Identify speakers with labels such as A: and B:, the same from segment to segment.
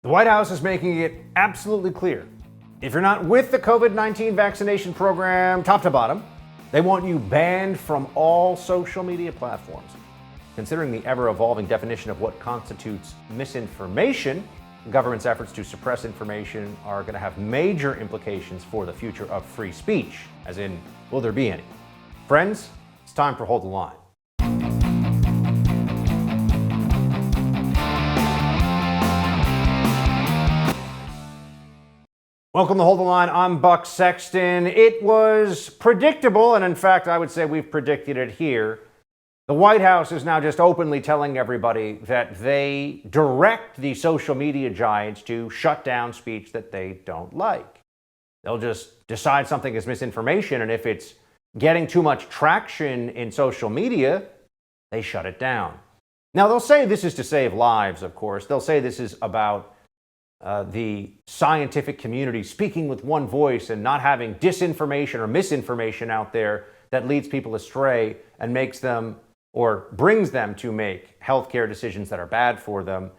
A: The White House is making it absolutely clear. If you're not with the COVID-19 vaccination program, top to bottom, they want you banned from all social media platforms. Considering the ever-evolving definition of what constitutes misinformation, the government's efforts to suppress information are going to have major implications for the future of free speech, as in, will there be any? Friends, it's time for Hold the Line. Welcome to Hold the Line. I'm Buck Sexton. It was predictable, and in fact, I would say we've predicted it here. The White House is now just openly telling everybody that they direct the social media giants to shut down speech that they don't like. They'll just decide something is misinformation, and if it's getting too much traction in social media, they shut it down. Now, they'll say this is to save lives, of course. They'll say this is about the scientific community speaking with one voice and not having disinformation or misinformation out there that leads people astray and makes them or brings them to make healthcare decisions that are bad for them.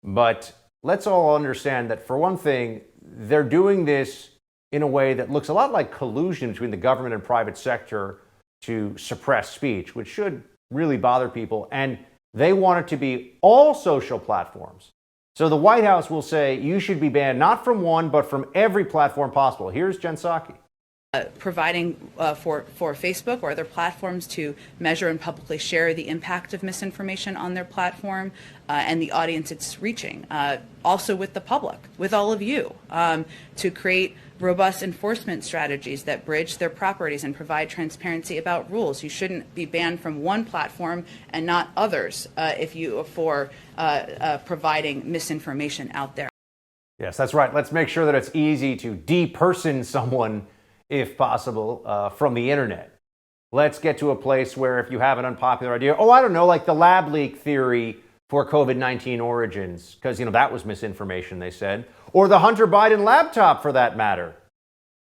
A: But let's all understand that, for one thing, they're doing this in a way that looks a lot like collusion between the government and private sector to suppress speech, which should really bother people. And they want it to be all social platforms. So the White House will say you should be banned not from one, but from every platform possible. Here's Gensake.
B: Providing for Facebook or other platforms to measure and publicly share the impact of misinformation on their platform and the audience it's reaching. Also with the public, with all of you, to create robust enforcement strategies that bridge their properties and provide transparency about rules. You shouldn't be banned from one platform and not others for providing misinformation out there.
A: Yes, that's right. Let's make sure that it's easy to deperson someone, if possible, from the internet. Let's get to a place where if you have an unpopular idea, I don't know, like the lab leak theory for COVID-19 origins, because, that was misinformation, they said, or the Hunter Biden laptop, for that matter.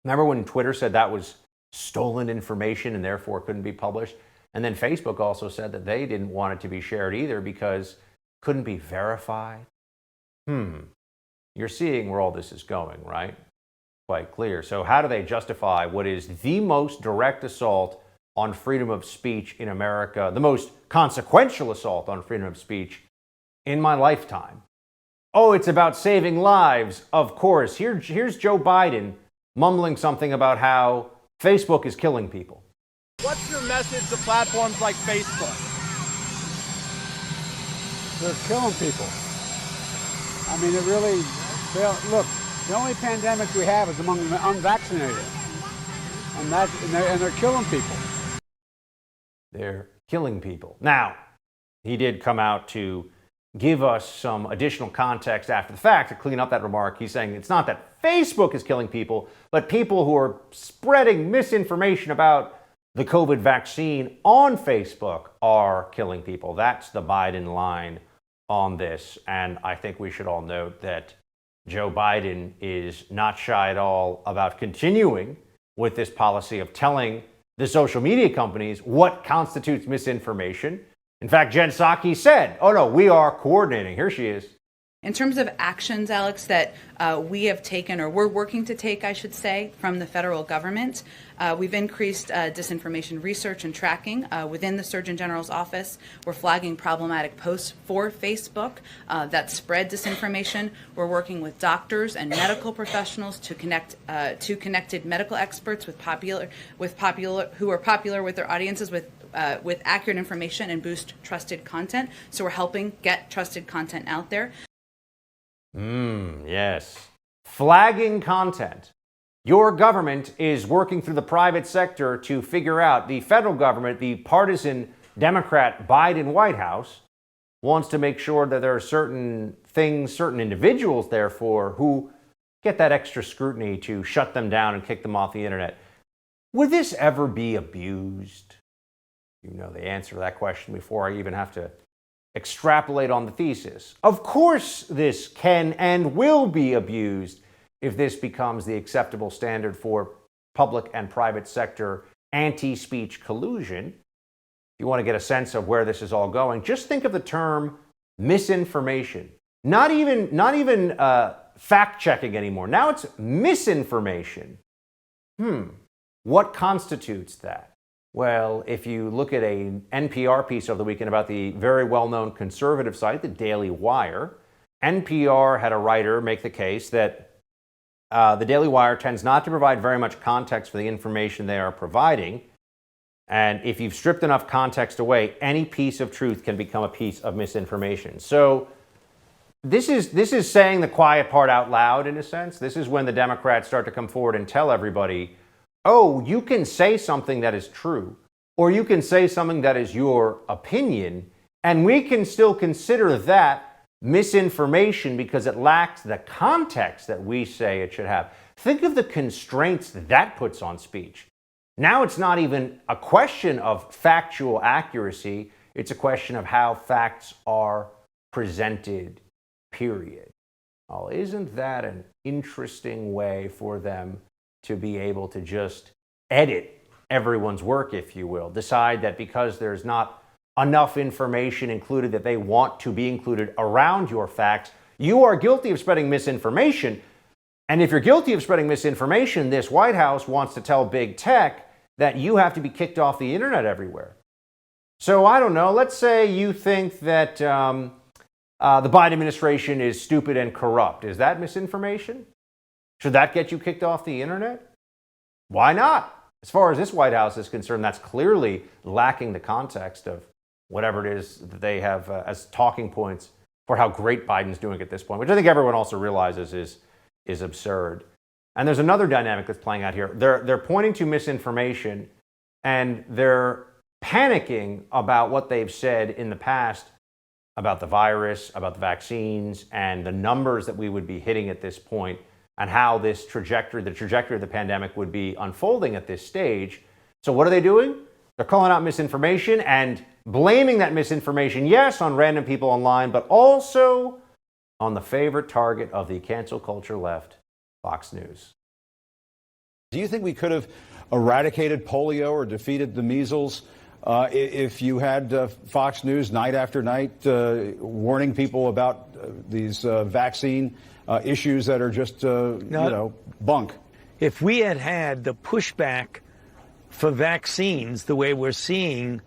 A: Remember when Twitter said that was stolen information and therefore couldn't be published? And then Facebook also said that they didn't want it to be shared either because it couldn't be verified. You're seeing where all this is going, right? Quite clear. So how do they justify what is the most direct assault on freedom of speech in America, the most consequential assault on freedom of speech in my lifetime? Oh, it's about saving lives. Of course. Here's Joe Biden mumbling something about how Facebook is killing people.
C: What's your message to platforms like Facebook?
D: They're killing people. I mean, look, the only pandemic we have is among the unvaccinated. And they're killing people.
A: They're killing people. Now, he did come out to give us some additional context after the fact to clean up that remark. He's saying it's not that Facebook is killing people, but people who are spreading misinformation about the COVID vaccine on Facebook are killing people. That's the Biden line on this. And I think we should all note that Joe Biden is not shy at all about continuing with this policy of telling the social media companies what constitutes misinformation. In fact, Gensake said, no, we are coordinating. Here she is.
B: In terms of actions, Alex, that we have taken, or we're working to take, I should say, from the federal government, we've increased disinformation research and tracking within the Surgeon General's office. We're flagging problematic posts for Facebook that spread disinformation. We're working with doctors and medical professionals to connect to connected medical experts who are popular with their audiences with accurate information and boost trusted content. So we're helping get trusted content out there.
A: Yes. Flagging content. Your government is working through the private sector to figure out, the federal government, the partisan Democrat Biden White House, wants to make sure that there are certain things, certain individuals, therefore, who get that extra scrutiny to shut them down and kick them off the internet. Would this ever be abused? You know the answer to that question before I even have to extrapolate on the thesis. Of course, this can and will be abused if this becomes the acceptable standard for public and private sector anti-speech collusion. If you want to get a sense of where this is all going, just think of the term misinformation. Not even fact checking anymore. Now it's misinformation. What constitutes that? Well, if you look at an NPR piece over the weekend about the very well-known conservative site, the Daily Wire, NPR had a writer make the case that the Daily Wire tends not to provide very much context for the information they are providing. And if you've stripped enough context away, any piece of truth can become a piece of misinformation. So this is saying the quiet part out loud, in a sense. This is when the Democrats start to come forward and tell everybody, oh, you can say something that is true, or you can say something that is your opinion, and we can still consider that misinformation because it lacks the context that we say it should have. Think of the constraints that puts on speech. Now it's not even a question of factual accuracy, it's a question of how facts are presented, period. Oh, isn't that an interesting way for them to be able to just edit everyone's work, if you will? Decide that because there's not enough information included that they want to be included around your facts, you are guilty of spreading misinformation. And if you're guilty of spreading misinformation, this White House wants to tell big tech that you have to be kicked off the internet everywhere. So I don't know, let's say you think that the Biden administration is stupid and corrupt. Is that misinformation? Should that get you kicked off the internet? Why not? As far as this White House is concerned, that's clearly lacking the context of whatever it is that they have as talking points for how great Biden's doing at this point, which I think everyone also realizes is absurd. And there's another dynamic that's playing out here. They're pointing to misinformation, and they're panicking about what they've said in the past about the virus, about the vaccines, and the numbers that we would be hitting at this point, and how this trajectory, the trajectory of the pandemic would be unfolding at this stage. So what are they doing? They're calling out misinformation and blaming that misinformation, yes, on random people online, but also on the favorite target of the cancel culture left, Fox News.
E: Do you think we could have eradicated polio or defeated the measles if you had Fox News night after night warning people about these vaccine issues that are just, bunk?
F: If we had had the pushback for vaccines the way we're seeing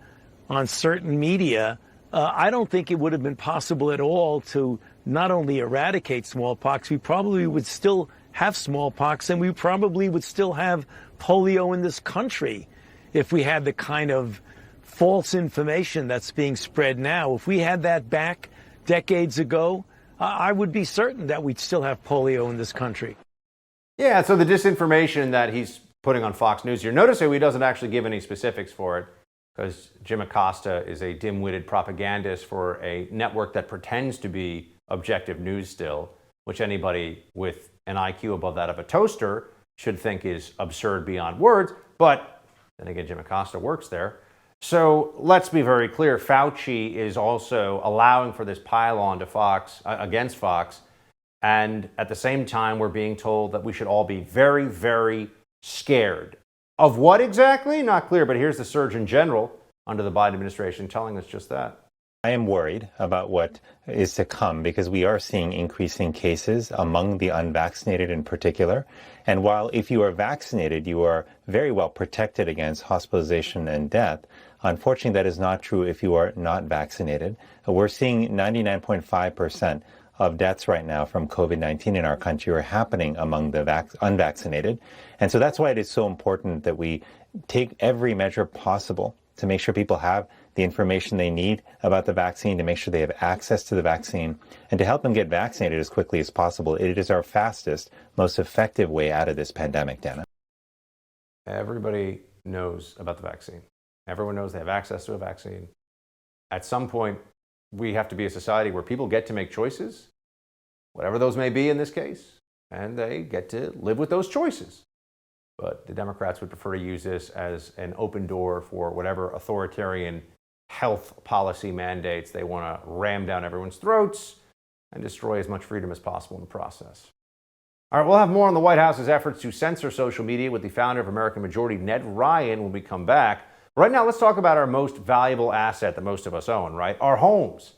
F: on certain media, I don't think it would have been possible at all to not only eradicate smallpox, we probably would still have smallpox, and we probably would still have polio in this country if we had the kind of false information that's being spread now. If we had that back decades ago, I would be certain that we'd still have polio in this country.
A: Yeah, so the disinformation that he's putting on Fox News here, notice how he doesn't actually give any specifics for it, because Jim Acosta is a dim-witted propagandist for a network that pretends to be objective news still, which anybody with an IQ above that of a toaster should think is absurd beyond words. But then again, Jim Acosta works there. So let's be very clear. Fauci is also allowing for this pile-on to Fox, against Fox. And at the same time, we're being told that we should all be very, very scared. Of what exactly? Not clear. But here's the Surgeon General under the Biden administration telling us just that.
G: I am worried about what is to come because we are seeing increasing cases among the unvaccinated in particular. And while if you are vaccinated, you are very well protected against hospitalization and death, unfortunately, that is not true if you are not vaccinated. We're seeing 99.5% of deaths right now from COVID-19 in our country are happening among the unvaccinated. And so that's why it is so important that we take every measure possible to make sure people have the information they need about the vaccine, to make sure they have access to the vaccine, and to help them get vaccinated as quickly as possible. It is our fastest, most effective way out of this pandemic, Dana.
A: Everybody knows about the vaccine. Everyone knows they have access to a vaccine. At some point, we have to be a society where people get to make choices, whatever those may be in this case, and they get to live with those choices. But the Democrats would prefer to use this as an open door for whatever authoritarian health policy mandates they want to ram down everyone's throats and destroy as much freedom as possible in the process. All right, we'll have more on the White House's efforts to censor social media with the founder of American Majority, Ned Ryan, when we come back. Right now, let's talk about our most valuable asset that most of us own, right? Our homes.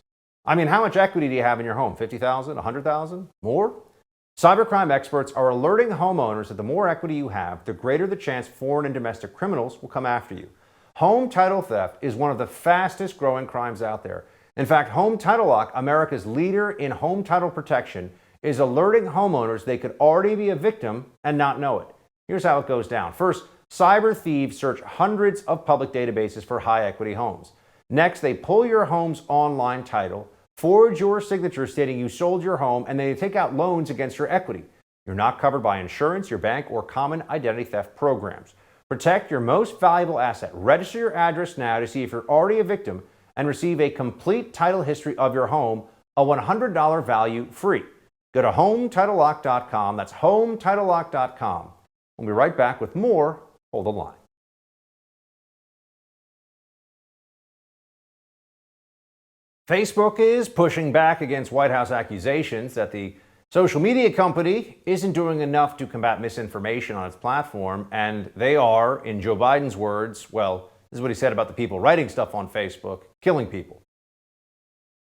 A: I mean, how much equity do you have in your home? 50,000, 100,000, more? Cybercrime experts are alerting homeowners that the more equity you have, the greater the chance foreign and domestic criminals will come after you. Home title theft is one of the fastest growing crimes out there. In fact, Home Title Lock, America's leader in home title protection, is alerting homeowners they could already be a victim and not know it. Here's how it goes down. First, cyber thieves search hundreds of public databases for high equity homes. Next, they pull your home's online title, forge your signature stating you sold your home, and then they take out loans against your equity. You're not covered by insurance, your bank, or common identity theft programs. Protect your most valuable asset. Register your address now to see if you're already a victim and receive a complete title history of your home, a $100 value free. Go to HomeTitleLock.com. That's HomeTitleLock.com. We'll be right back with more. Hold the line. Facebook is pushing back against White House accusations that the social media company isn't doing enough to combat misinformation on its platform, and they are, in Joe Biden's words, well, this is what he said about the people writing stuff on Facebook, killing people.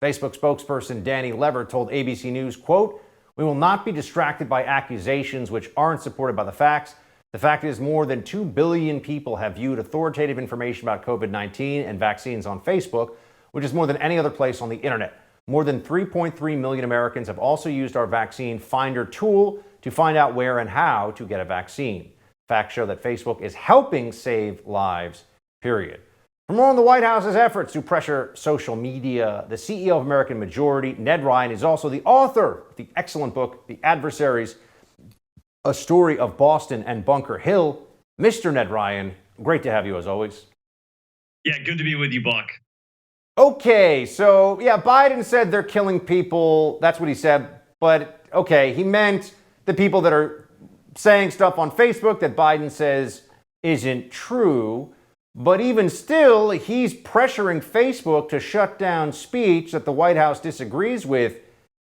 A: Facebook spokesperson Danny Lever told ABC News, quote, "We will not be distracted by accusations which aren't supported by the facts. The fact is more than 2 billion people have viewed authoritative information about COVID-19 and vaccines on Facebook, which is more than any other place on the internet. More than 3.3 million Americans have also used our vaccine finder tool to find out where and how to get a vaccine. Facts show that Facebook is helping save lives, period." For more on the White House's efforts to pressure social media, the CEO of American Majority, Ned Ryan, is also the author of the excellent book, The Adversaries, a story of Boston and Bunker Hill. Mr. Ned Ryan, great to have you as always.
H: Yeah, good to be with you, Buck.
A: Okay, so yeah, Biden said they're killing people. That's what he said. But okay, he meant the people that are saying stuff on Facebook that Biden says isn't true. But even still, he's pressuring Facebook to shut down speech that the White House disagrees with.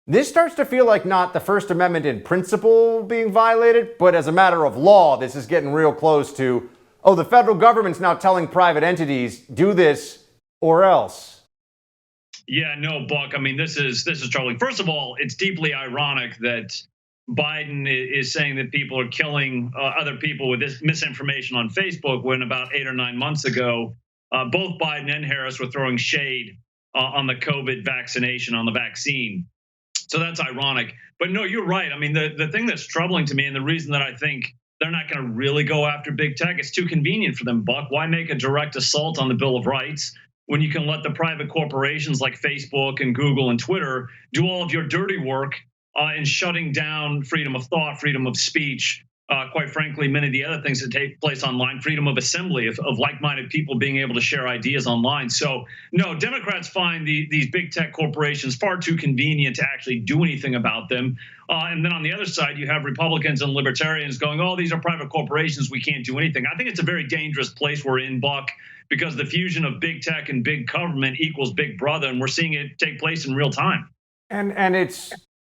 A: This starts to feel like not the First Amendment in principle being violated, but as a matter of law, this is getting real close to, oh, the federal government's now telling private entities, do this or else.
H: Yeah, no, Buck. I mean, this is troubling. First of all, it's deeply ironic that Biden is saying that people are killing other people with this misinformation on Facebook, when about 8 or 9 months ago, both Biden and Harris were throwing shade on the COVID vaccination, on the vaccine. So that's ironic. But no, you're right. I mean, the thing that's troubling to me, and the reason that I think they're not going to really go after big tech, it's too convenient for them, Buck. Why make a direct assault on the Bill of Rights when you can let the private corporations like Facebook and Google and Twitter do all of your dirty work in shutting down freedom of thought, freedom of speech, quite frankly, many of the other things that take place online, freedom of assembly, of like-minded people being able to share ideas online. So, no, Democrats find these big tech corporations far too convenient to actually do anything about them. And then on the other side, you have Republicans and libertarians going, oh, these are private corporations, we can't do anything. I think it's a very dangerous place we're in, Buck, because the fusion of big tech and big government equals big brother, and we're seeing it take place in real time.
A: And it's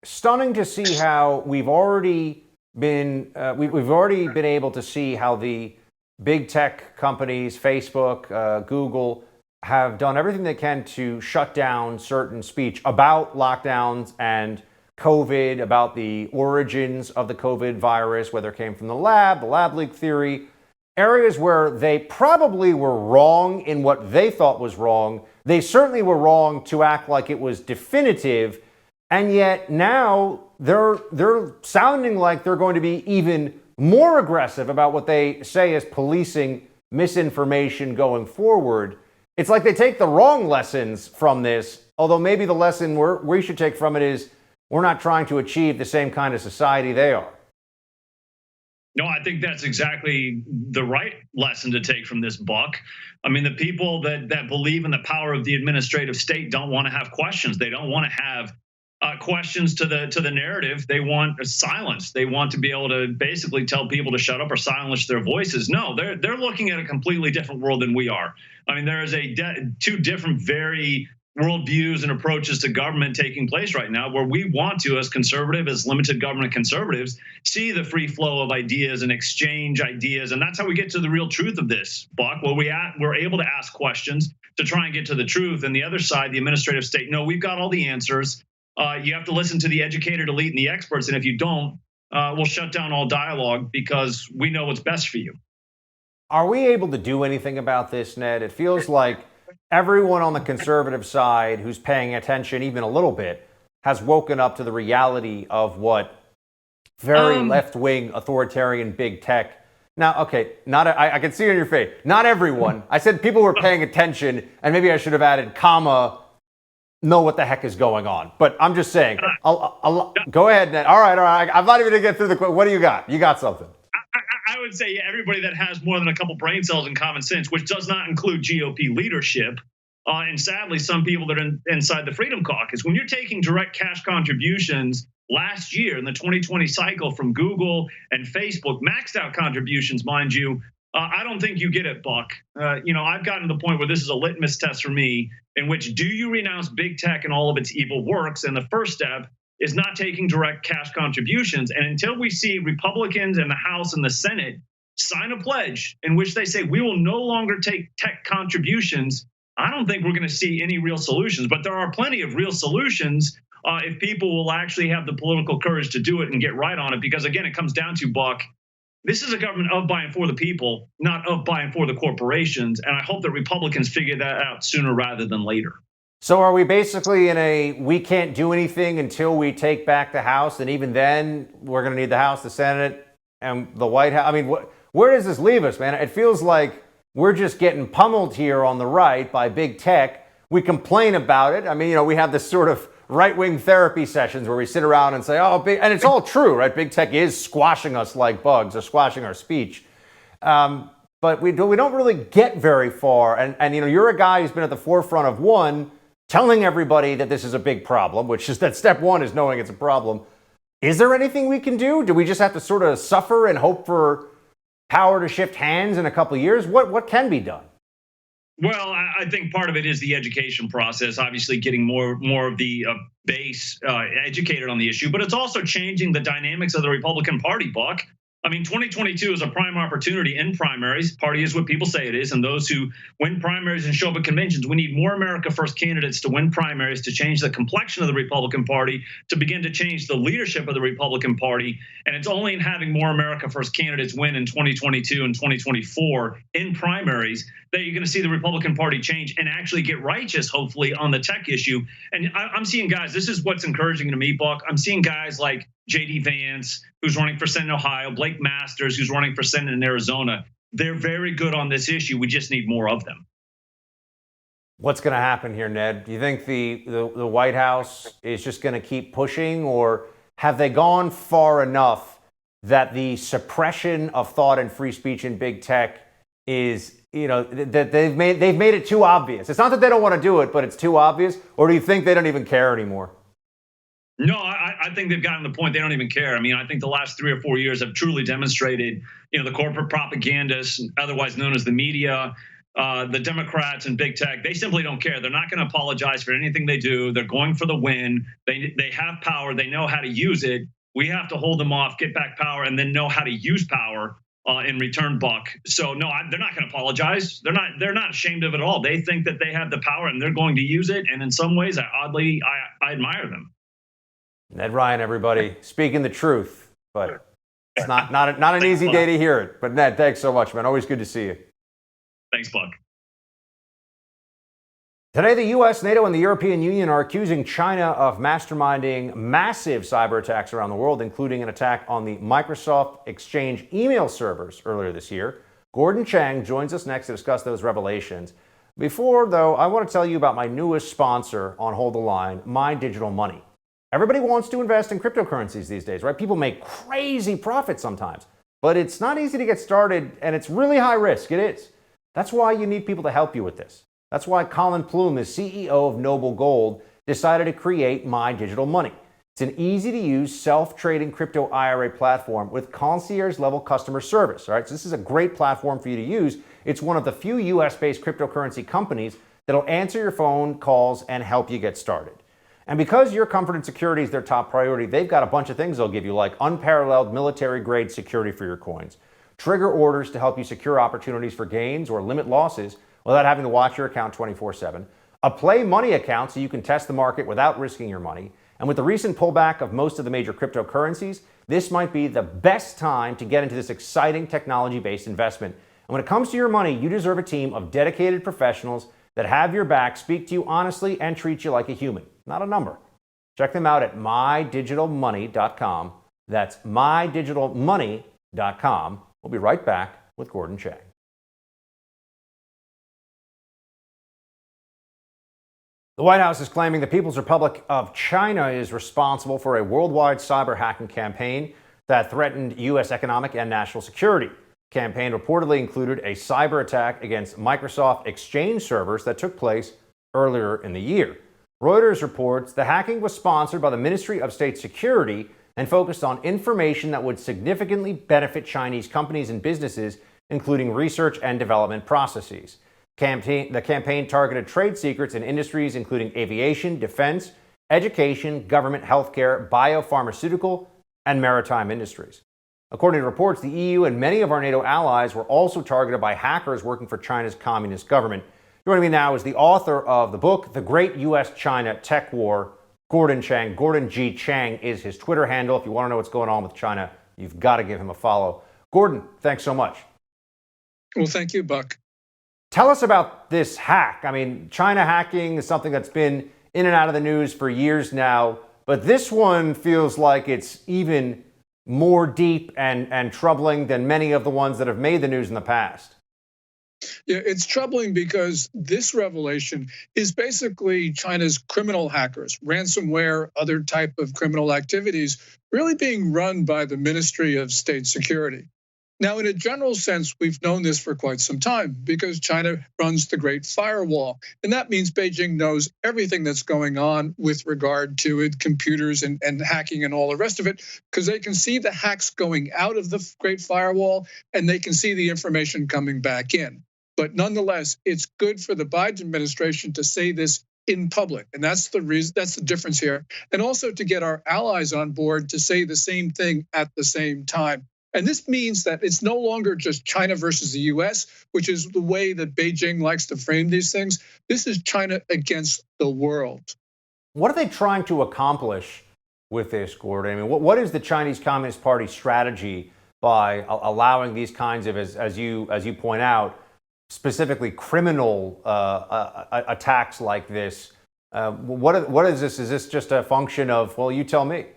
A: stunning to see how we've already been able to see how the big tech companies, Facebook, Google, have done everything they can to shut down certain speech about lockdowns and COVID, about the origins of the COVID virus, whether it came from the lab leak theory, areas where they probably were wrong in what they thought was wrong. They certainly were wrong to act like it was definitive. And yet now they're sounding like they're going to be even more aggressive about what they say is policing misinformation going forward. It's like they take the wrong lessons from this, although maybe the lesson we should take from it is we're not trying to achieve the same kind of society they are.
H: No, I think that's exactly the right lesson to take from this, Buck. I mean, the people that believe in the power of the administrative state don't want to have questions. They don't want to have questions to the narrative. They want silence. They want to be able to basically tell people to shut up or silence their voices. No, they're looking at a completely different world than we are. I mean, there is two different very worldviews and approaches to government taking place right now, where we want to, as conservative, as limited government conservatives, see the free flow of ideas and exchange ideas. And that's how we get to the real truth of this, Buck, where we're able to ask questions, to try and get to the truth. And the other side, the administrative state, no, we've got all the answers. You have to listen to the educated elite and the experts. And if you don't, we'll shut down all dialogue because we know what's best for you.
A: Are we able to do anything about this, Ned? It feels like everyone on the conservative side who's paying attention even a little bit has woken up to the reality of what very left-wing authoritarian big tech. Now, okay, I can see it on your face. Not everyone. I said people were paying attention, and maybe I should have added comma, know what the heck is going on. But I'm just saying, go ahead, Ned. All right. I'm not even going to get through the question. What do you got? You got something.
H: I would say everybody that has more than a couple brain cells and common sense, which does not include GOP leadership, and sadly, some people that are inside the Freedom Caucus. When you're taking direct cash contributions last year in the 2020 cycle from Google and Facebook, maxed out contributions, mind you, I don't think you get it, Buck. I've gotten to the point where this is a litmus test for me, in which do you renounce big tech and all of its evil works? And the first step is not taking direct cash contributions. And until we see Republicans in the House and the Senate sign a pledge in which they say we will no longer take tech contributions, I don't think we're going to see any real solutions. But there are plenty of real solutions if people will actually have the political courage to do it and get right on it. Because again, it comes down to, Buck, this is a government of, by, and for the people, not of, by, and for the corporations. And I hope that Republicans figure that out sooner rather than later.
A: So are we basically in a we can't do anything until we take back the House, and even then we're going to need the House, the Senate, and the White House? I mean, where does this leave us, man? It feels like we're just getting pummeled here on the right by big tech. We complain about it. I mean, we have this sort of right-wing therapy sessions where we sit around and say, and it's all true, right? Big tech is squashing us like bugs or squashing our speech. But we don't really get very far. And you're a guy who's been at the forefront of one, telling everybody that this is a big problem, which is that step one is knowing it's a problem. Is there anything we can do? Do we just have to sort of suffer and hope for power to shift hands in a couple of years? What can be done?
H: Well, I think part of it is the education process, obviously getting more of the base educated on the issue, but it's also changing the dynamics of the Republican Party, Buck. I mean, 2022 is a prime opportunity in primaries. Party is what people say it is. And those who win primaries and show up at conventions, we need more America First candidates to win primaries, to change the complexion of the Republican Party, to begin to change the leadership of the Republican Party. And it's only in having more America First candidates win in 2022 and 2024 in primaries that you're going to see the Republican Party change and actually get righteous, hopefully, on the tech issue. And I'm seeing guys, this is what's encouraging to me, Buck. I'm seeing guys like J.D. Vance, who's running for Senate in Ohio, Blake Masters, who's running for Senate in Arizona. They're very good on this issue. We just need more of them.
A: What's going to happen here, Ned? Do you think the White House is just going to keep pushing, or have they gone far enough that the suppression of thought and free speech in big tech is, that they've made it too obvious? It's not that they don't want to do it, but it's too obvious. Or do you think they don't even care anymore?
H: No, I think they've gotten to the point they don't even care. I mean, I think the last 3 or 4 years have truly demonstrated, the corporate propagandists, otherwise known as the media, the Democrats and big tech, they simply don't care. They're not going to apologize for anything they do. They're going for the win. They have power. They know how to use it. We have to hold them off, get back power, and then know how to use power in return, Buck. So no, they're not going to apologize. They're not ashamed of it at all. They think that they have the power and they're going to use it. And in some ways, I admire them.
A: Ned Ryan, everybody, speaking the truth, but it's not an easy day to hear it. But Ned, thanks so much, man. Always good to see you.
H: Thanks, Buck.
A: Today, the U.S., NATO, and the European Union are accusing China of masterminding massive cyber attacks around the world, including an attack on the Microsoft Exchange email servers earlier this year. Gordon Chang joins us next to discuss those revelations. Before, though, I want to tell you about my newest sponsor on Hold the Line, My Digital Money. Everybody wants to invest in cryptocurrencies these days, right? People make crazy profits sometimes, but it's not easy to get started, and it's really high risk. It is. That's why you need people to help you with this. That's why Colin Plume, the CEO of Noble Gold, decided to create My Digital Money. It's an easy-to-use, self-trading crypto IRA platform with concierge-level customer service. All right, so this is a great platform for you to use. It's one of the few U.S.-based cryptocurrency companies that'll answer your phone calls and help you get started. And because your comfort and security is their top priority, they've got a bunch of things they'll give you, like unparalleled military-grade security for your coins, trigger orders to help you secure opportunities for gains or limit losses, without having to watch your account 24/7, a play money account so you can test the market without risking your money. And with the recent pullback of most of the major cryptocurrencies, this might be the best time to get into this exciting technology-based investment. And when it comes to your money, you deserve a team of dedicated professionals that have your back, speak to you honestly, and treat you like a human, not a number. Check them out at mydigitalmoney.com. That's mydigitalmoney.com. We'll be right back with Gordon Chang. The White House is claiming the People's Republic of China is responsible for a worldwide cyber hacking campaign that threatened U.S. economic and national security. The campaign reportedly included a cyber attack against Microsoft Exchange servers that took place earlier in the year. Reuters reports the hacking was sponsored by the Ministry of State Security and focused on information that would significantly benefit Chinese companies and businesses, including research and development processes. The campaign targeted trade secrets in industries including aviation, defense, education, government, healthcare, biopharmaceutical, and maritime industries. According to reports, the EU and many of our NATO allies were also targeted by hackers working for China's communist government. Joining me now is the author of the book, The Great U.S.-China Tech War, Gordon Chang. Gordon G. Chang is his Twitter handle. If you want to know what's going on with China, you've got to give him a follow. Gordon, thanks so much.
I: Well, thank you, Buck.
A: Tell us about this hack. I mean, China hacking is something that's been in and out of the news for years now, but this one feels like it's even more deep and troubling than many of the ones that have made the news in the past.
I: Yeah, it's troubling because this revelation is basically China's criminal hackers, ransomware, other type of criminal activities, really being run by the Ministry of State Security. Now, in a general sense, we've known this for quite some time because China runs the Great Firewall. And that means Beijing knows everything that's going on with regard to it, computers and hacking and all the rest of it, because they can see the hacks going out of the Great Firewall and they can see the information coming back in. But nonetheless, it's good for the Biden administration to say this in public. And that's the reason, that's the difference here. And also to get our allies on board to say the same thing at the same time. And this means that it's no longer just China versus the US, which is the way that Beijing likes to frame these things. This is China against the world.
A: What are they trying to accomplish with this, Gordon? I mean, what is the Chinese Communist Party strategy by allowing these kinds of, as you point out, specifically criminal attacks like this? What is this? Is this just a function of, well, you tell me?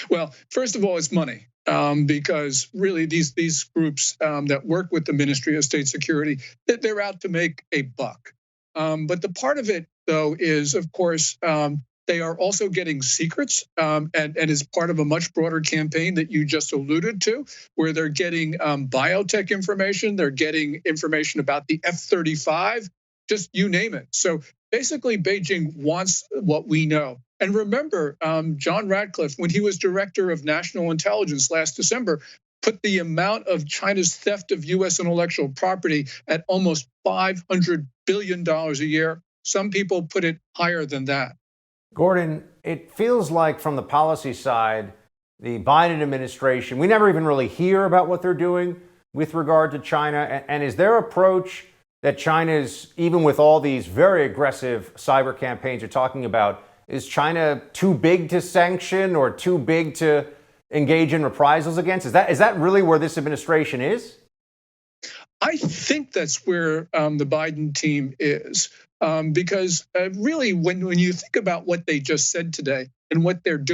I: Well, first of all, it's money. Because really these groups that work with the Ministry of State Security, they're out to make a buck. But the part of it, though, is, of course, they are also getting secrets and is part of a much broader campaign that you just alluded to, where they're getting biotech information, they're getting information about the F-35, just you name it. So basically, Beijing wants what we know. And remember, John Ratcliffe, when he was director of national intelligence last December, put the amount of China's theft of U.S. intellectual property at almost $500 billion a year. Some people put it higher than that.
A: Gordon, it feels like from the policy side, the Biden administration, we never even really hear about what they're doing with regard to China. And is their approach that China's, even with all these very aggressive cyber campaigns you're talking about, is China too big to sanction or too big to engage in reprisals against? Is that really where this administration is?
I: I think that's where the Biden team is, because really, when you think about what they just said today and what they're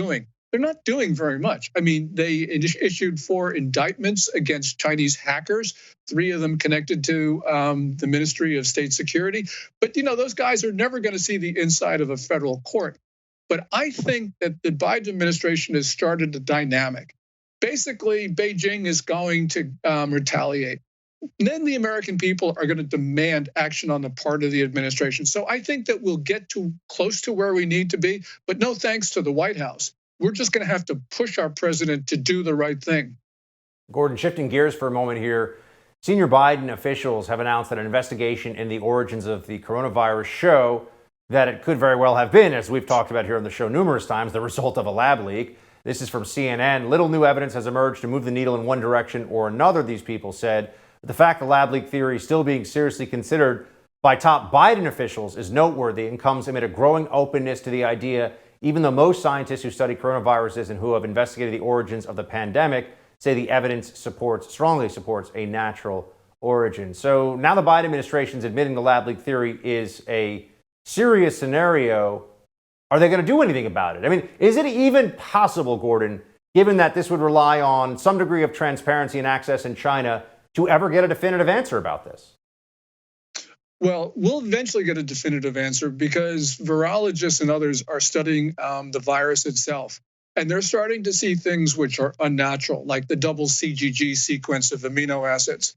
I: not doing very much. I mean, they issued 4 indictments against Chinese hackers, 3 of them connected to the Ministry of State Security. But, those guys are never going to see the inside of a federal court. But I think that the Biden administration has started a dynamic. Basically, Beijing is going to retaliate. And then the American people are going to demand action on the part of the administration. So I think that we'll get close to where we need to be, but no thanks to the White House. We're just going to have to push our president to do the right thing.
A: Gordon, shifting gears for a moment here, senior Biden officials have announced that an investigation in the origins of the coronavirus show that it could very well have been, as we've talked about here on the show numerous times, the result of a lab leak. This is from CNN. Little new evidence has emerged to move the needle in one direction or another, these people said. The fact the lab leak theory is still being seriously considered by top Biden officials is noteworthy and comes amid a growing openness to the idea, even though most scientists who study coronaviruses and who have investigated the origins of the pandemic say the evidence strongly supports a natural origin. So now the Biden administration is admitting the lab leak theory is a serious scenario. Are they going to do anything about it? I mean, is it even possible, Gordon, given that this would rely on some degree of transparency and access in China, to ever get a definitive answer about this?
I: Well, we'll eventually get a definitive answer because virologists and others are studying the virus itself. And they're starting to see things which are unnatural, like the double CGG sequence of amino acids.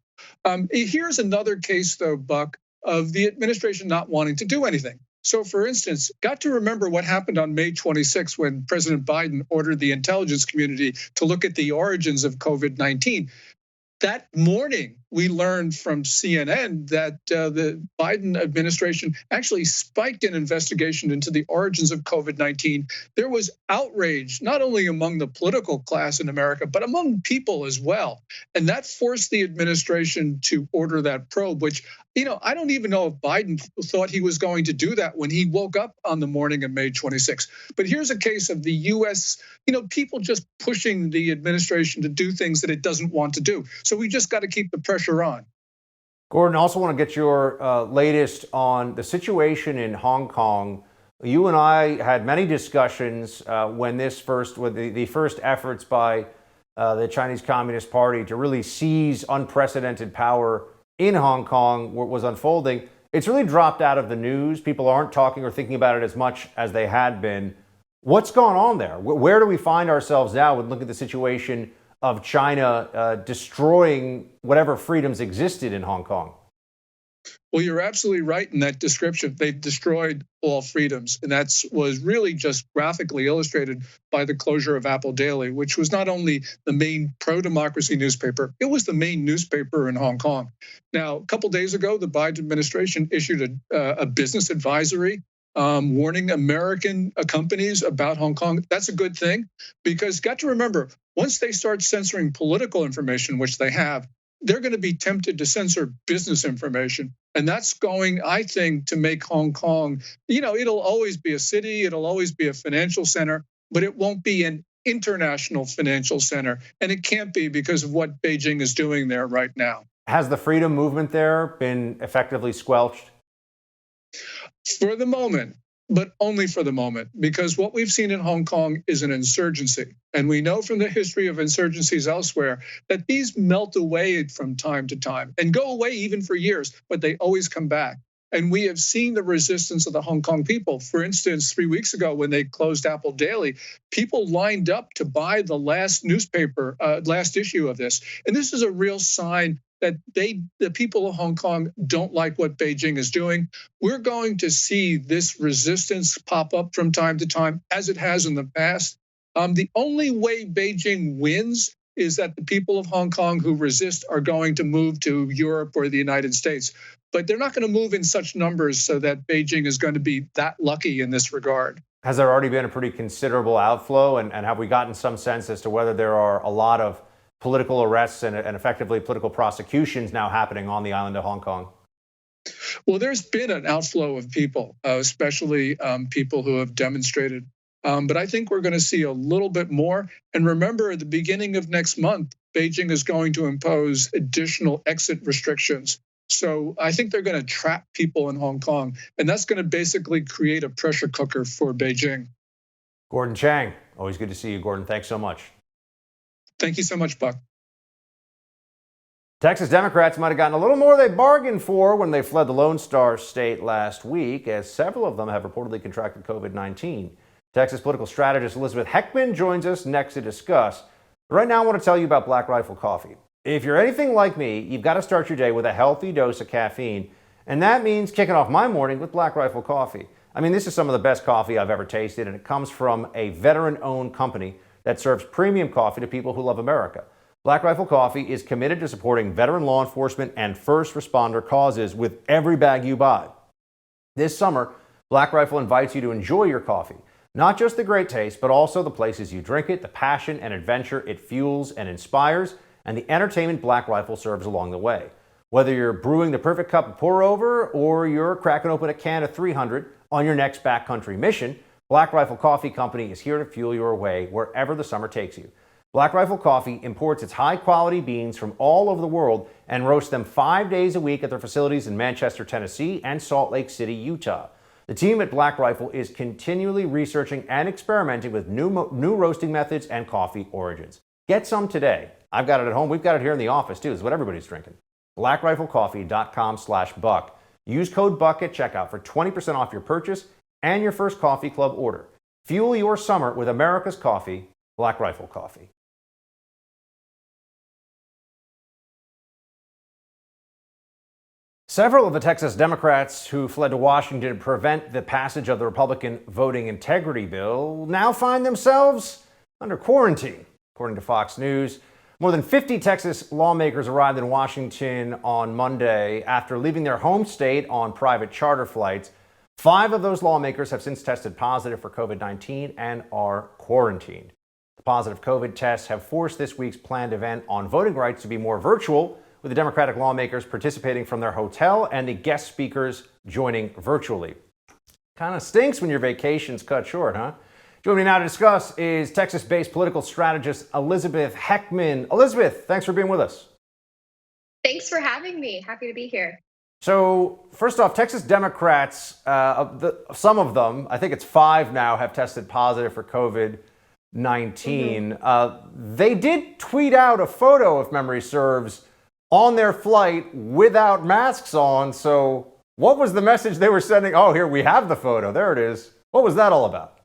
I: Here's another case, though, Buck, of the administration not wanting to do anything. So, for instance, got to remember what happened on May 26 when President Biden ordered the intelligence community to look at the origins of COVID-19. That morning, we learned from CNN that the Biden administration actually spiked an investigation into the origins of COVID-19. There was outrage, not only among the political class in America, but among people as well. And that forced the administration to order that probe, which, I don't even know if Biden thought he was going to do that when he woke up on the morning of May 26. But here's a case of the U.S., people just pushing the administration to do things that it doesn't want to do. So we just got to keep the pressure on.
A: Gordon, I also want to get your latest on the situation in Hong Kong. You and I had many discussions when the first efforts by the Chinese Communist Party to really seize unprecedented power in Hong Kong was unfolding. It's really dropped out of the news. People aren't talking or thinking about it as much as they had been. What's going on there? Where do we find ourselves now when looking at the situation of China destroying whatever freedoms existed in Hong Kong?
I: Well, you're absolutely right in that description. They've destroyed all freedoms. And that was really just graphically illustrated by the closure of Apple Daily, which was not only the main pro-democracy newspaper, it was the main newspaper in Hong Kong. Now, a couple days ago, the Biden administration issued a business advisory warning American companies about Hong Kong. That's a good thing because got to remember, once they start censoring political information, which they have, they're going to be tempted to censor business information. And that's going, I think, to make Hong Kong, it'll always be a city, it'll always be a financial center, but it won't be an international financial center. And it can't be because of what Beijing is doing there right now.
A: Has the freedom movement there been effectively squelched?
I: For the moment, but only for the moment, because what we've seen in Hong Kong is an insurgency. And we know from the history of insurgencies elsewhere that these melt away from time to time and go away even for years, but they always come back. And we have seen the resistance of the Hong Kong people. For instance, 3 weeks ago, when they closed Apple Daily, people lined up to buy the last issue of this. And this is a real sign that the people of Hong Kong don't like what Beijing is doing. We're going to see this resistance pop up from time to time, as it has in the past. The only way Beijing wins is that the people of Hong Kong who resist are going to move to Europe or the United States. But they're not going to move in such numbers so that Beijing is going to be that lucky in this regard.
A: Has there already been a pretty considerable outflow? And have we gotten some sense as to whether there are a lot of political arrests and effectively political prosecutions now happening on the island of Hong Kong?
I: Well, there's been an outflow of people, especially people who have demonstrated. But I think we're going to see a little bit more. And remember, at the beginning of next month, Beijing is going to impose additional exit restrictions. So I think they're going to trap people in Hong Kong. And that's going to basically create a pressure cooker for Beijing.
A: Gordon Chang, always good to see you, Gordon. Thanks so much.
I: Thank you so much, Buck.
A: Texas Democrats might have gotten a little more they bargained for when they fled the Lone Star State last week, as several of them have reportedly contracted COVID-19. Texas political strategist Elizabeth Heckman joins us next to discuss. Right now, I want to tell you about Black Rifle Coffee. If you're anything like me, you've got to start your day with a healthy dose of caffeine, and that means kicking off my morning with Black Rifle Coffee. I mean, this is some of the best coffee I've ever tasted, and it comes from a veteran-owned company that serves premium coffee to people who love America. Black Rifle Coffee is committed to supporting veteran law enforcement and first responder causes with every bag you buy. This summer, Black Rifle invites you to enjoy your coffee. Not just the great taste, but also the places you drink it, the passion and adventure it fuels and inspires, and the entertainment Black Rifle serves along the way. Whether you're brewing the perfect cup of pour over or you're cracking open a can of 300 on your next backcountry mission, Black Rifle Coffee Company is here to fuel your way wherever the summer takes you. Black Rifle Coffee imports its high-quality beans from all over the world and roasts them 5 days a week at their facilities in Manchester, Tennessee and Salt Lake City, Utah. The team at Black Rifle is continually researching and experimenting with new roasting methods and coffee origins. Get some today. I've got it at home. We've got it here in the office, too. It's what everybody's drinking. BlackRifleCoffee.com/Buck. Use code BUCK at checkout for 20% off your purchase and your first coffee club order. Fuel your summer with America's coffee, Black Rifle Coffee. Several of the Texas Democrats who fled to Washington to prevent the passage of the Republican voting integrity bill now find themselves under quarantine. According to Fox News, more than 50 Texas lawmakers arrived in Washington on Monday after leaving their home state on private charter flights. 5 of those lawmakers have since tested positive for COVID-19 and are quarantined. The positive COVID tests have forced this week's planned event on voting rights to be more virtual, with the Democratic lawmakers participating from their hotel and the guest speakers joining virtually. Kind of stinks when your vacation's cut short, huh? Joining me now to discuss is Texas-based political strategist Elizabeth Heckman. Elizabeth, thanks for being with us.
J: Thanks for having me. Happy to be here.
A: So, first off, Texas Democrats, some of them, I think it's 5 now, have tested positive for COVID-19. They did tweet out a photo, if memory serves, on their flight without masks on. So what was the message they were sending? Oh, here we have the photo. There it is. What was that all about?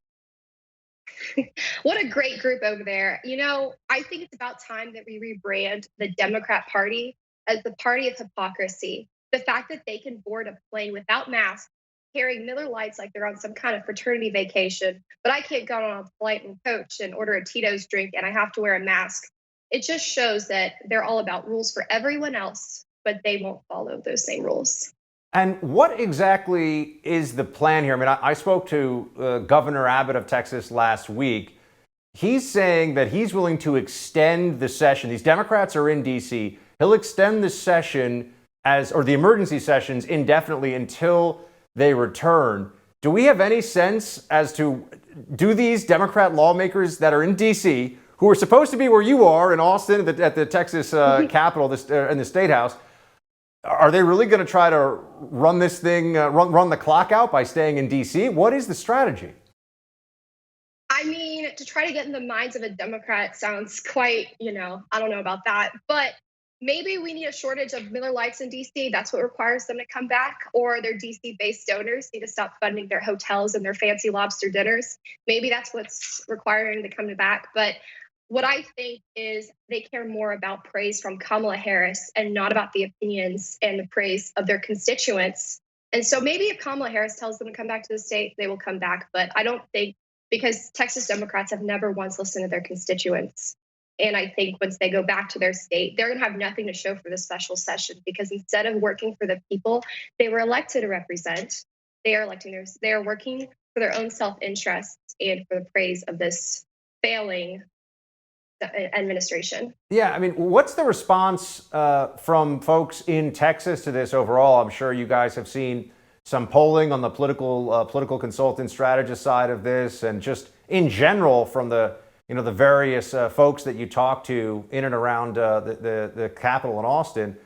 J: What a great group over there. You know, I think it's about time that we rebrand the Democrat Party as the party of hypocrisy. The fact that they can board a plane without masks, carrying Miller Lights like they're on some kind of fraternity vacation, but I can't go on a flight and coach and order a Tito's drink and I have to wear a mask. It just shows that they're all about rules for everyone else, but they won't follow those same rules.
A: And what exactly is the plan here? I mean, I spoke to Governor Abbott of Texas last week. He's saying that he's willing to extend the session. These Democrats are in D.C. He'll extend the session or the emergency sessions indefinitely until they return. Do we have any sense as to, do these Democrat lawmakers that are in D.C., who are supposed to be where you are in Austin at the Texas Capitol in the State House, are they really going to try to run this thing, run the clock out by staying in D.C.? What is the strategy?
J: I mean, to try to get in the minds of a Democrat sounds quite, I don't know about that. But maybe we need a shortage of Miller Lights in D.C. That's what requires them to come back. Or their D.C.-based donors need to stop funding their hotels and their fancy lobster dinners. Maybe that's what's requiring them to come back. But what I think is they care more about praise from Kamala Harris and not about the opinions and the praise of their constituents. And so maybe if Kamala Harris tells them to come back to the state, they will come back. But I don't think, because Texas Democrats have never once listened to their constituents. And I think once they go back to their state, they're going to have nothing to show for this special session, because instead of working for the people they were elected to represent, they are working for their own self-interests and for the praise of this failing administration.
A: Yeah, I mean, what's the response from folks in Texas to this overall? I'm sure you guys have seen some polling on the political consultant strategist side of this, and just in general from the various folks that you talk to in and around the Capitol in Austin.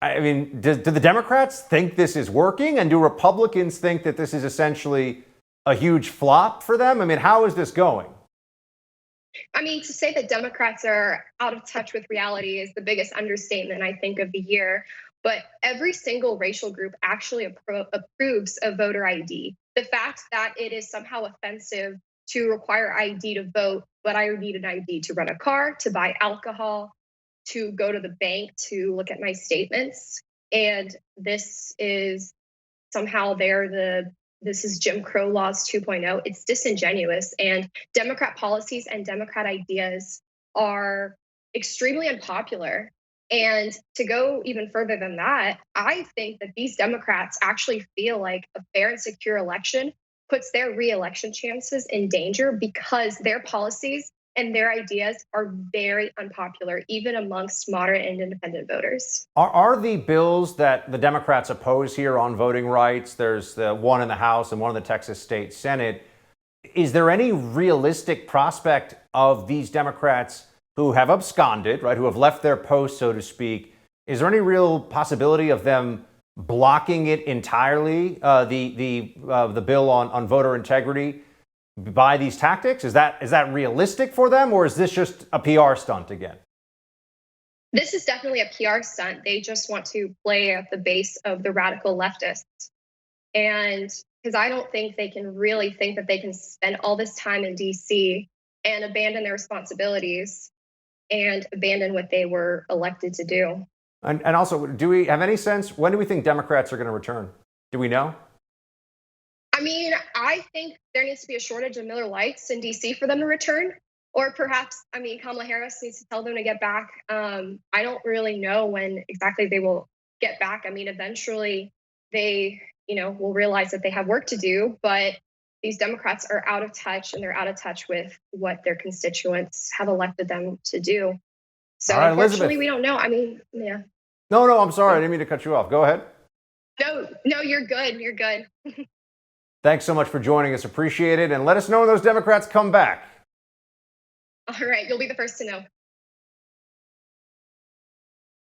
A: I mean, do the Democrats think this is working, and do Republicans think that this is essentially a huge flop for them? I mean, how is this going?
J: I mean, to say that Democrats are out of touch with reality is the biggest understatement, I think, of the year. But every single racial group actually approves of voter ID. The fact that it is somehow offensive to require ID to vote, but I need an ID to run a car, to buy alcohol, to go to the bank, to look at my statements. And this is somehow this is Jim Crow laws 2.0. It's disingenuous, and Democrat policies and Democrat ideas are extremely unpopular. And to go even further than that, I think that these Democrats actually feel like a fair and secure election puts their re-election chances in danger, because their policies and their ideas are very unpopular, even amongst moderate and independent voters.
A: Are the bills that the Democrats oppose here on voting rights, there's the one in the House and one in the Texas State Senate, is there any realistic prospect of these Democrats who have absconded, right, who have left their post, so to speak, is there any real possibility of them blocking it entirely, the bill on voter integrity, by these tactics? Is that realistic for them, or is this just a PR stunt again?
J: This is definitely a PR stunt. They just want to play at the base of the radical leftists. And because I don't think they can really think that they can spend all this time in DC and abandon their responsibilities and abandon what they were elected to do.
A: And also, do we have any sense, when do we think Democrats are going to return? Do we know?
J: I mean, I think there needs to be a shortage of Miller Lights in DC for them to return. Or perhaps, I mean, Kamala Harris needs to tell them to get back. I don't really know when exactly they will get back. I mean, eventually they, will realize that they have work to do, but these Democrats are out of touch, and they're out of touch with what their constituents have elected them to do. So
A: all right,
J: unfortunately,
A: Elizabeth.
J: we don't know. I mean, yeah.
A: No, I'm sorry. I didn't mean to cut you off. Go ahead.
J: No, you're good. You're good.
A: Thanks so much for joining us. Appreciate it. And let us know when those Democrats come back.
J: All right, you'll be the first to know.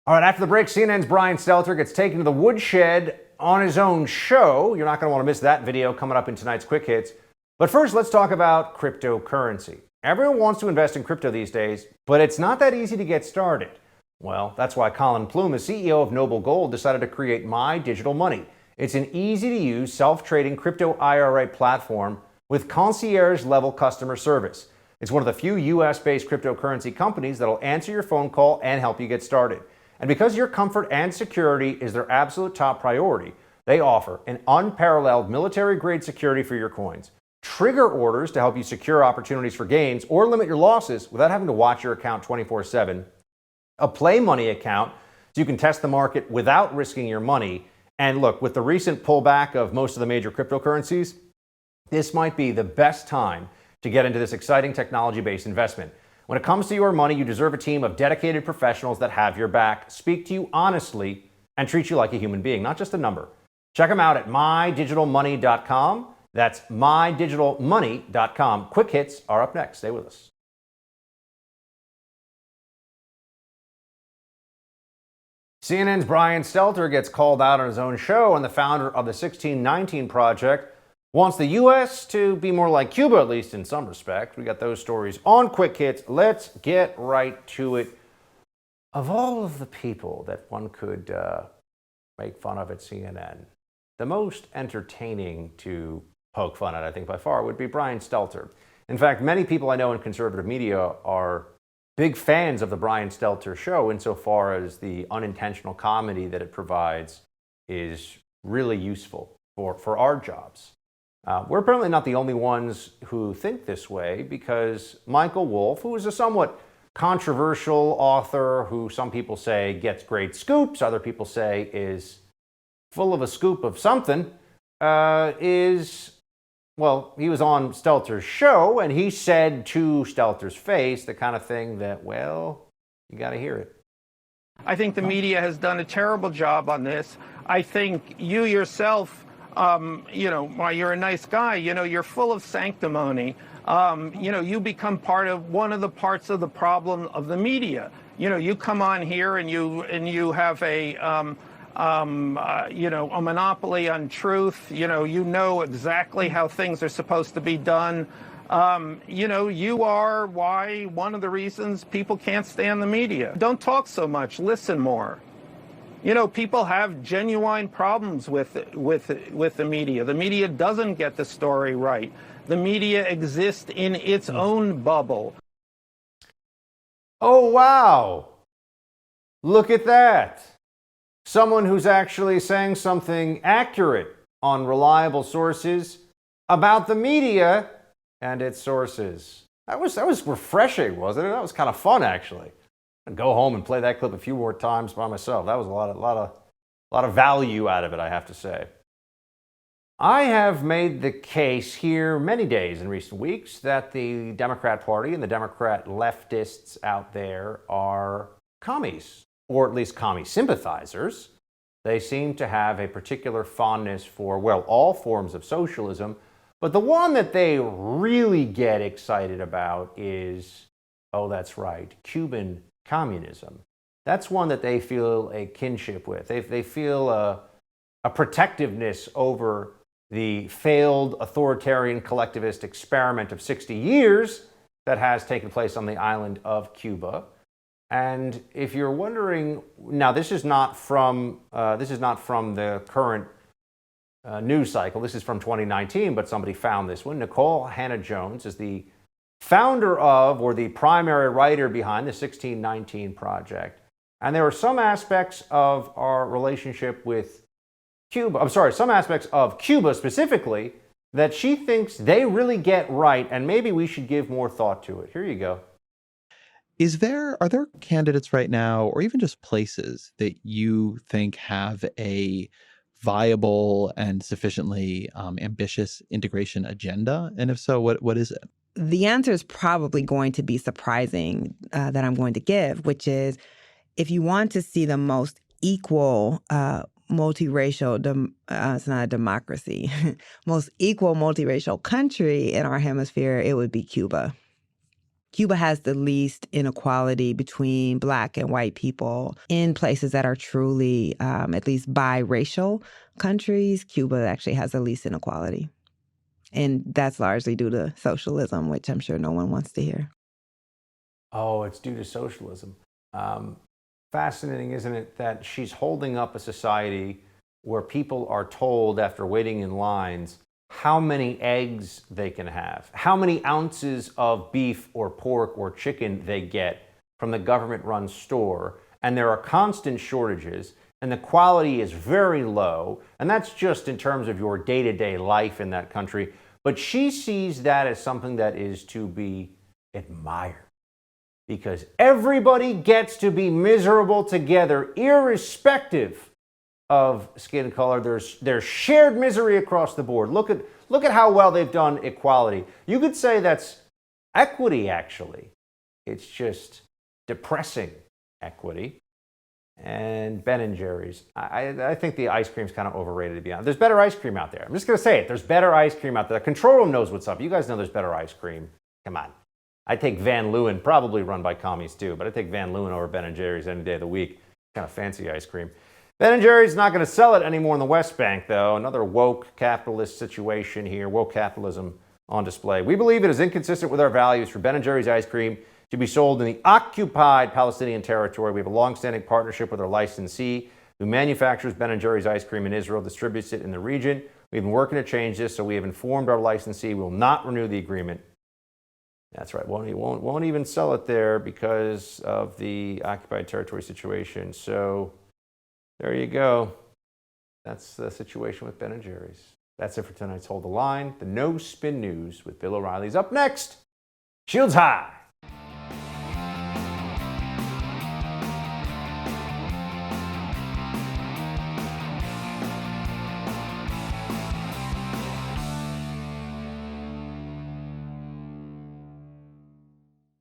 A: All right, after the break, CNN's Brian Stelter gets taken to the woodshed on his own show. You're not going to want to miss that video coming up in tonight's Quick Hits. But first, let's talk about cryptocurrency. Everyone wants to invest in crypto these days, but it's not that easy to get started. Well, that's why Colin Plume, the CEO of Noble Gold, decided to create My Digital Money. It's an easy-to-use, self-trading crypto IRA platform with concierge-level customer service. It's one of the few US-based cryptocurrency companies that'll answer your phone call and help you get started. And because your comfort and security is their absolute top priority, they offer an unparalleled military-grade security for your coins, trigger orders to help you secure opportunities for gains or limit your losses without having to watch your account 24/7, a play money account so you can test the market without risking your money. And look, with the recent pullback of most of the major cryptocurrencies, this might be the best time to get into this exciting technology-based investment. When it comes to your money, you deserve a team of dedicated professionals that have your back, speak to you honestly, and treat you like a human being, not just a number. Check them out at mydigitalmoney.com. That's mydigitalmoney.com. Quick Hits are up next. Stay with us. CNN's Brian Stelter gets called out on his own show, and the founder of the 1619 Project wants the U.S. to be more like Cuba, at least in some respect. We got those stories on Quick Hits. Let's get right to it. Of all of the people that one could make fun of at CNN, the most entertaining to poke fun at, I think by far, would be Brian Stelter. In fact, many people I know in conservative media are big fans of the Brian Stelter show insofar as the unintentional comedy that it provides is really useful for our jobs. We're apparently not the only ones who think this way, because Michael Wolff, who is a somewhat controversial author who some people say gets great scoops, other people say is full of a scoop of something, he was on Stelter's show, and he said to Stelter's face the kind of thing that, well, you got to hear it.
K: I think the media has done a terrible job on this. I think you yourself, while you're a nice guy, you're full of sanctimony. You become part of one of the parts of the problem of the media. You come on here and you have a monopoly on truth. You know exactly how things are supposed to be done. You are one of the reasons people can't stand the media. Don't talk so much, listen more. People have genuine problems with the media. The media doesn't get the story right. The media exists in its own bubble.
A: Oh, wow. Look at that. Someone who's actually saying something accurate on reliable sources about the media and its sources. That was refreshing, wasn't it? That was kind of fun, actually. I'd go home and play that clip a few more times by myself. That was a lot of value out of it, I have to say. I have made the case here many days in recent weeks that the Democrat Party and the Democrat leftists out there are commies, or at least commie sympathizers. They seem to have a particular fondness for, well, all forms of socialism, but the one that they really get excited about is, oh, that's right, Cuban communism. That's one that they feel a kinship with. They feel a protectiveness over the failed authoritarian collectivist experiment of 60 years that has taken place on the island of Cuba. And if you're wondering, now this is not from the current news cycle. This is from 2019, but somebody found this one. Nicole Hannah-Jones is the founder of, or the primary writer behind, the 1619 Project. And there are some aspects of our relationship with some aspects of Cuba specifically that she thinks they really get right, and maybe we should give more thought to it. Here you go.
L: Are there candidates right now, or even just places that you think have a viable and sufficiently ambitious integration agenda? And if so, what is it?
M: The answer is probably going to be surprising that I'm going to give, which is if you want to see the most equal multiracial, it's not a democracy, most equal multiracial country in our hemisphere, it would be Cuba. Cuba has the least inequality between Black and white people in places that are truly at least biracial countries. Cuba actually has the least inequality. And that's largely due to socialism, which I'm sure no one wants to hear.
A: Oh, it's due to socialism. Fascinating, isn't it, that she's holding up a society where people are told after waiting in lines how many eggs they can have, how many ounces of beef or pork or chicken they get from the government-run store, and there are constant shortages, and the quality is very low, and that's just in terms of your day-to-day life in that country. But she sees that as something that is to be admired, because everybody gets to be miserable together, irrespective of skin color. There's shared misery across the board. Look at how well they've done equality. You could say that's equity, actually. It's just depressing equity. And Ben & Jerry's. I think the ice cream's kind of overrated, to be honest. There's better ice cream out there. I'm just going to say it. There's better ice cream out there. The control room knows what's up. You guys know there's better ice cream. Come on. I take Van Leeuwen, probably run by commies too, but I take Van Leeuwen over Ben & Jerry's any day of the week. Kind of fancy ice cream. Ben & Jerry's not going to sell it anymore in the West Bank, though. Another woke capitalist situation here, woke capitalism on display. We believe it is inconsistent with our values for Ben & Jerry's ice cream to be sold in the occupied Palestinian territory. We have a long-standing partnership with our licensee who manufactures Ben & Jerry's ice cream in Israel, distributes it in the region. We've been working to change this, so we have informed our licensee we will not renew the agreement. That's right, won't even sell it there because of the occupied territory situation. So there you go. That's the situation with Ben & Jerry's. That's it for tonight's Hold the Line. The No Spin News with Bill O'Reilly's up next. Shields high.